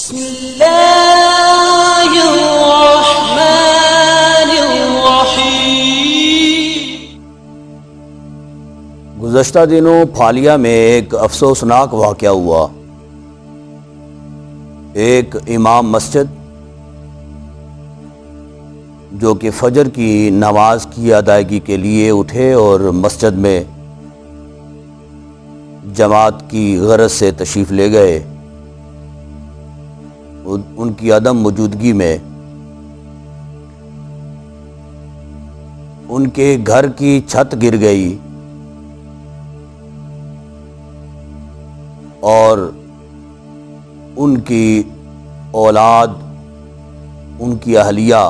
بسم اللہ الرحمن الرحیم۔ گزشتہ دنوں پھالیا میں ایک افسوسناک واقعہ ہوا۔ ایک امام مسجد جو کہ فجر کی نماز کی ادائیگی کے لیے اٹھے اور مسجد میں جماعت کی غرض سے تشریف لے گئے، ان کی عدم موجودگی میں ان کے گھر کی چھت گر گئی اور ان کی اولاد، ان کی اہلیہ،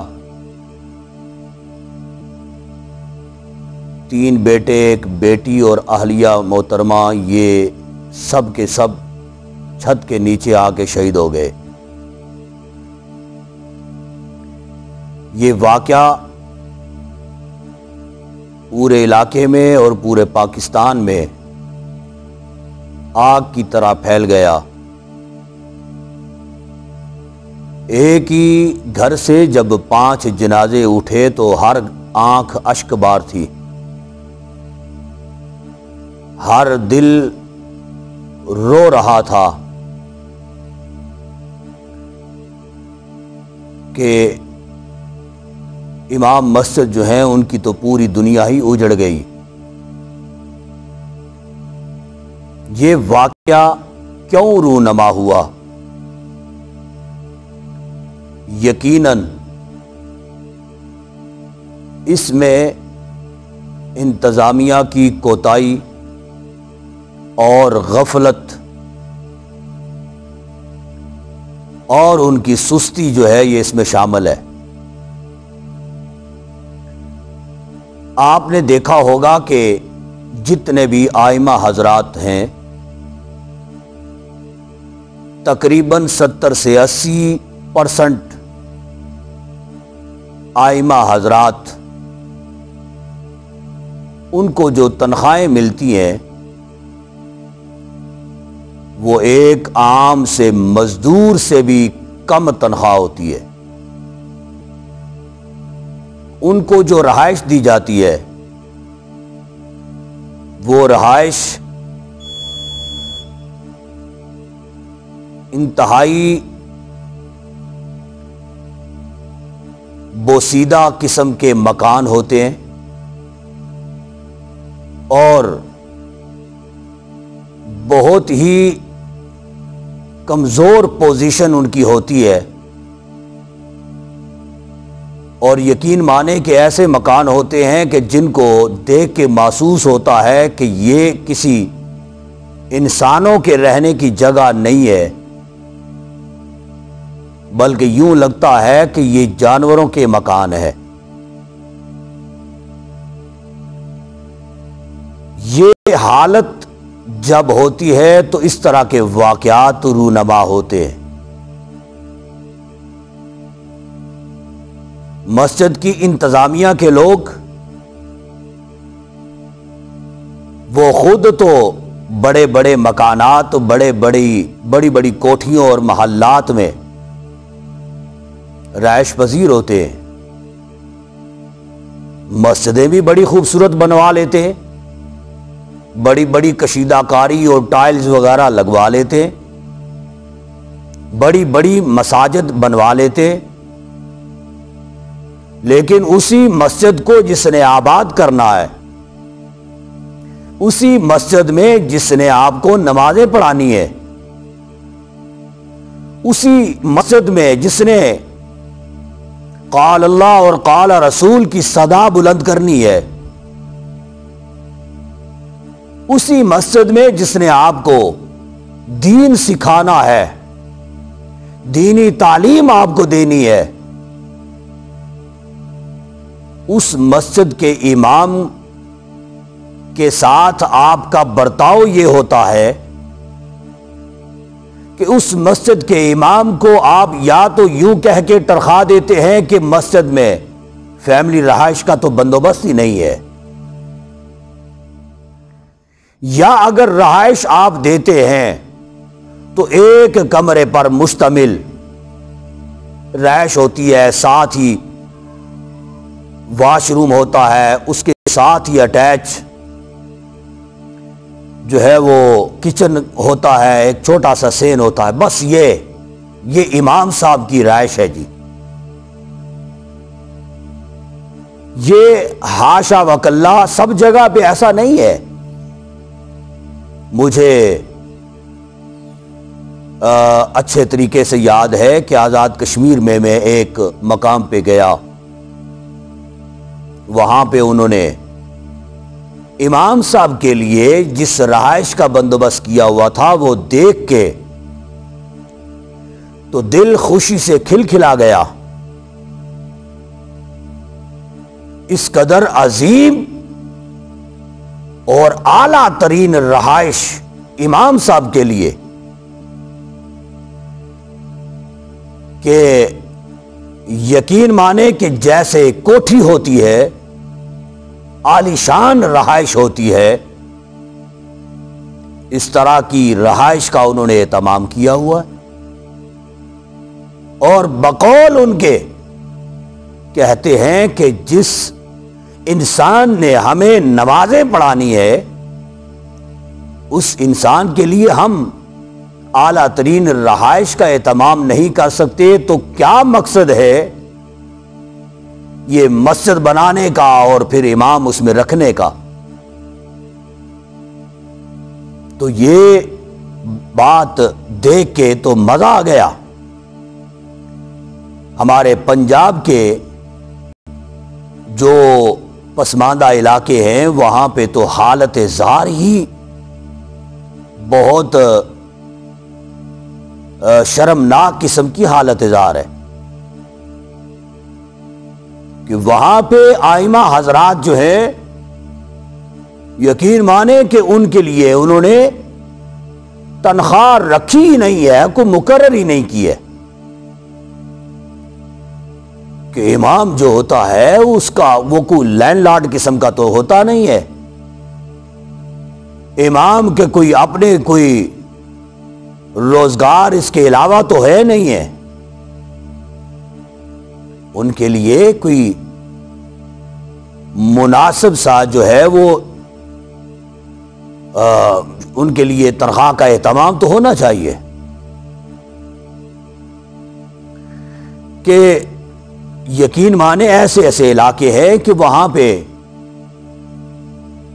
3 بیٹے، 1 بیٹی اور اہلیہ محترمہ، یہ سب کے سب چھت کے نیچے آ کے شہید ہو گئے۔ یہ واقعہ پورے علاقے میں اور پورے پاکستان میں آگ کی طرح پھیل گیا۔ ایک ہی گھر سے جب 5 جنازے اٹھے تو ہر آنکھ اشک بار تھی، ہر دل رو رہا تھا کہ امام مسجد جو ہیں ان کی تو پوری دنیا ہی اجڑ گئی۔ یہ واقعہ کیوں رونما ہوا؟ یقیناً اس میں انتظامیہ کی کوتاہی اور غفلت اور ان کی سستی جو ہے یہ اس میں شامل ہے۔ آپ نے دیکھا ہوگا کہ جتنے بھی ائمہ حضرات ہیں، تقریباً 70 سے 80% ائمہ حضرات، ان کو جو تنخواہیں ملتی ہیں وہ ایک عام سے مزدور سے بھی کم تنخواہ ہوتی ہے۔ ان کو جو رہائش دی جاتی ہے وہ رہائش انتہائی بوسیدہ قسم کے مکان ہوتے ہیں اور بہت ہی کمزور پوزیشن ان کی ہوتی ہے، اور یقین مانیں کہ ایسے مکان ہوتے ہیں کہ جن کو دیکھ کے محسوس ہوتا ہے کہ یہ کسی انسانوں کے رہنے کی جگہ نہیں ہے، بلکہ یوں لگتا ہے کہ یہ جانوروں کے مکان ہے۔ یہ حالت جب ہوتی ہے تو اس طرح کے واقعات رونما ہوتے ہیں۔ مسجد کی انتظامیہ کے لوگ وہ خود تو بڑے بڑے مکانات، بڑی بڑی کوٹھیوں اور محلات میں رہائش پذیر ہوتے ہیں، مسجدیں بھی بڑی خوبصورت بنوا لیتے ہیں، بڑی بڑی کشیدہ کاری اور ٹائلز وغیرہ لگوا لیتے ہیں، بڑی بڑی مساجد بنوا لیتے ہیں، لیکن اسی مسجد کو جس نے آباد کرنا ہے، اسی مسجد میں جس نے آپ کو نمازیں پڑھانی ہے، اسی مسجد میں جس نے قال اللہ اور قال رسول کی صدا بلند کرنی ہے، اسی مسجد میں جس نے آپ کو دین سکھانا ہے، دینی تعلیم آپ کو دینی ہے، اس مسجد کے امام کے ساتھ آپ کا برتاؤ یہ ہوتا ہے کہ اس مسجد کے امام کو آپ یا تو یوں کہہ کے تنخواہ دیتے ہیں کہ مسجد میں فیملی رہائش کا تو بندوبست ہی نہیں ہے، یا اگر رہائش آپ دیتے ہیں تو ایک کمرے پر مشتمل رہائش ہوتی ہے، ساتھ ہی واش روم ہوتا ہے، اس کے ساتھ ہی اٹیچ جو ہے وہ کچن ہوتا ہے، ایک چھوٹا سا سین ہوتا ہے. بس یہ امام صاحب کی رہائش ہے جی. یہ حاشا وکلا سب جگہ پہ ایسا نہیں ہے. مجھے اچھے طریقے سے یاد ہے کہ آزاد کشمیر میں ایک مقام پہ گیا، وہاں پہ انہوں نے امام صاحب کے لیے جس رہائش کا بندوبست کیا ہوا تھا وہ دیکھ کے تو دل خوشی سے کھلکھلا گیا. اس قدر عظیم اور اعلیٰ ترین رہائش امام صاحب کے لیے کہ یقین مانے کہ جیسے کوٹھی ہوتی ہے، عالی شان رہائش ہوتی ہے، اس طرح کی رہائش کا انہوں نے اہتمام کیا ہوا ہے. اور بقول ان کے کہتے ہیں کہ جس انسان نے ہمیں نمازیں پڑھانی ہے اس انسان کے لیے ہم اعلیٰ ترین رہائش کا اہتمام نہیں کر سکتے تو کیا مقصد ہے یہ مسجد بنانے کا اور پھر امام اس میں رکھنے کا. تو یہ بات دیکھ کے تو مزہ آ گیا. ہمارے پنجاب کے جو پسماندہ علاقے ہیں وہاں پہ تو حالت زار ہی بہت شرمناک قسم کی حالت زار ہے کہ وہاں پہ آئمہ حضرات جو ہیں یقین مانے کہ ان کے لیے انہوں نے تنخواہ رکھی ہی نہیں ہے، کوئی مقرر ہی نہیں کی ہے کہ امام جو ہوتا ہے اس کا وہ کوئی لینڈ لارڈ قسم کا تو ہوتا نہیں ہے. امام کے کوئی اپنے کوئی روزگار اس کے علاوہ تو ہے نہیں ہے. ان کے لیے کوئی مناسب سا جو ہے وہ ان کے لیے تنخواہ کا اہتمام تو ہونا چاہیے کہ یقین مانے ایسے ایسے علاقے ہیں کہ وہاں پہ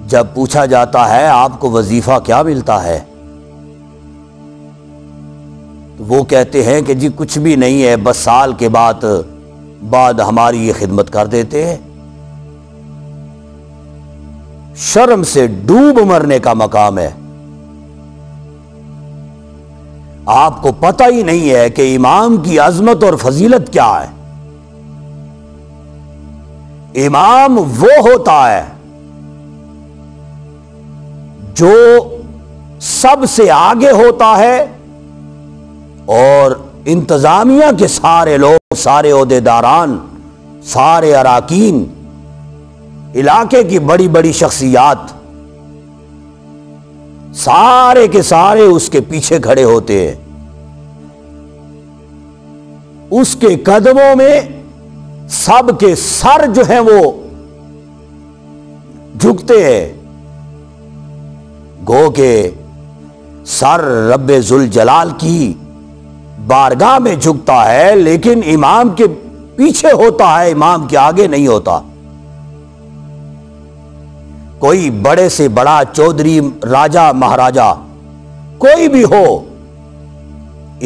جب پوچھا جاتا ہے آپ کو وظیفہ کیا ملتا ہے تو وہ کہتے ہیں کہ جی کچھ بھی نہیں ہے، بس سال کے بعد ہماری یہ خدمت کر دیتے ہیں. شرم سے ڈوب مرنے کا مقام ہے. آپ کو پتہ ہی نہیں ہے کہ امام کی عظمت اور فضیلت کیا ہے. امام وہ ہوتا ہے جو سب سے آگے ہوتا ہے اور انتظامیہ کے سارے لوگ، سارے عہدیداران، سارے اراکین، علاقے کی بڑی بڑی شخصیات سارے کے سارے اس کے پیچھے کھڑے ہوتے ہیں. اس کے قدموں میں سب کے سر جو ہیں وہ جھکتے ہیں. گو کہ سر رب ذوالجلال کی بارگاہ میں جھکتا ہے لیکن امام کے پیچھے ہوتا ہے، امام کے آگے نہیں ہوتا. کوئی بڑے سے بڑا چودھری، راجہ، مہاراجہ کوئی بھی ہو،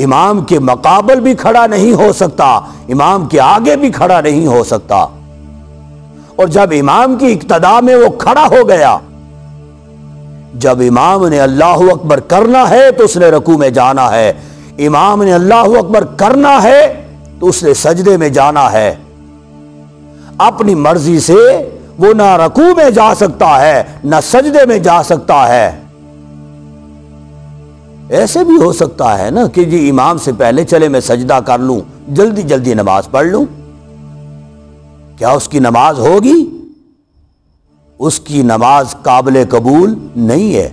امام کے مقابل بھی کھڑا نہیں ہو سکتا، امام کے آگے بھی کھڑا نہیں ہو سکتا. اور جب امام کی اقتداء میں وہ کھڑا ہو گیا، جب امام نے اللہ اکبر کرنا ہے تو اس نے رکوع میں جانا ہے، امام نے اللہ اکبر کرنا ہے تو اس نے سجدے میں جانا ہے. اپنی مرضی سے وہ نہ رکوع میں جا سکتا ہے نہ سجدے میں جا سکتا ہے. ایسے بھی ہو سکتا ہے نا کہ جی امام سے پہلے چلے میں سجدہ کر لوں، جلدی جلدی نماز پڑھ لوں. کیا اس کی نماز ہوگی؟ اس کی نماز قابل قبول نہیں ہے.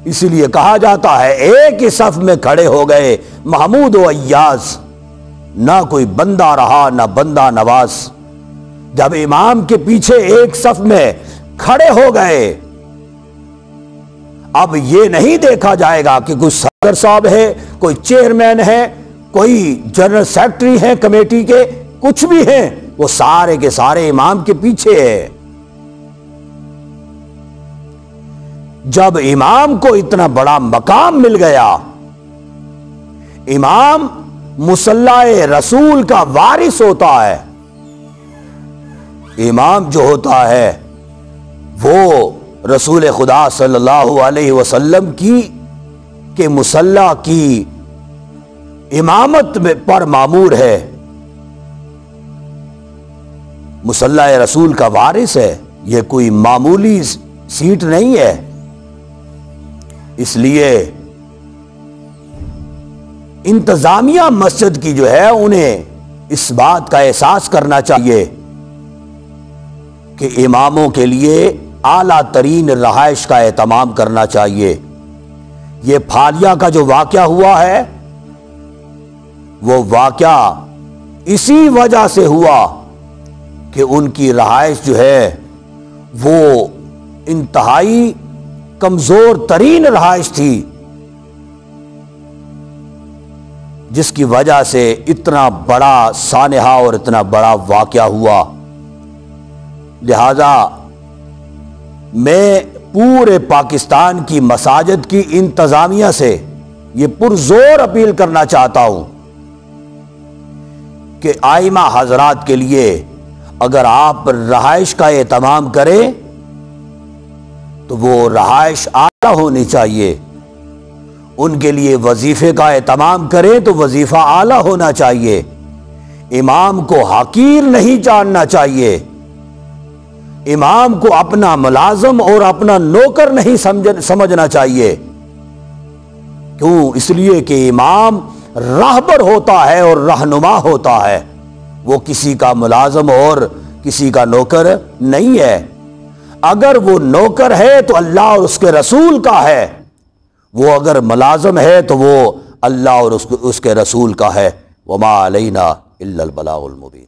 اسی لیے کہا جاتا ہے ایک ہی صف میں کھڑے ہو گئے محمود و ایاز، نہ کوئی بندہ رہا نہ بندہ نواز۔ جب امام کے پیچھے ایک صف میں کھڑے ہو گئے، اب یہ نہیں دیکھا جائے گا کہ کوئی صدر صاحب ہے، کوئی چیئرمین ہے، کوئی جنرل سیکرٹری ہے کمیٹی کے، کچھ بھی ہیں، وہ سارے کے سارے امام کے پیچھے ہے۔ جب امام کو اتنا بڑا مقام مل گیا، امام مصلی رسول کا وارث ہوتا ہے۔ امام جو ہوتا ہے وہ رسول خدا صلی اللہ علیہ وسلم کے مصلی کی امامت پر مامور ہے، مصلی رسول کا وارث ہے۔ یہ کوئی معمولی سیٹ نہیں ہے۔ اس لیے انتظامیہ مسجد کی جو ہے انہیں اس بات کا احساس کرنا چاہیے کہ اماموں کے لیے اعلیٰ ترین رہائش کا اہتمام کرنا چاہیے۔ یہ پھالیہ کا جو واقعہ ہوا ہے وہ واقعہ اسی وجہ سے ہوا کہ ان کی رہائش جو ہے وہ انتہائی کمزور ترین رہائش تھی، جس کی وجہ سے اتنا بڑا سانحہ اور اتنا بڑا واقعہ ہوا۔ لہذا میں پورے پاکستان کی مساجد کی انتظامیہ سے یہ پرزور اپیل کرنا چاہتا ہوں کہ ائمہ حضرات کے لیے اگر آپ رہائش کا اہتمام کریں تو وہ رہائش اعلیٰ ہونی چاہیے، ان کے لیے وظیفے کا اہتمام کریں تو وظیفہ اعلیٰ ہونا چاہیے، امام کو حقیر نہیں جاننا چاہیے، امام کو اپنا ملازم اور اپنا نوکر نہیں سمجھنا چاہیے۔ کیوں؟ اس لیے کہ امام راہبر ہوتا ہے اور رہنما ہوتا ہے، وہ کسی کا ملازم اور کسی کا نوکر نہیں ہے۔ اگر وہ نوکر ہے تو اللہ اور اس کے رسول کا ہے، وہ اگر ملازم ہے تو وہ اللہ اور اس کے رسول کا ہے۔ وما علینا الا البلاغ المبین۔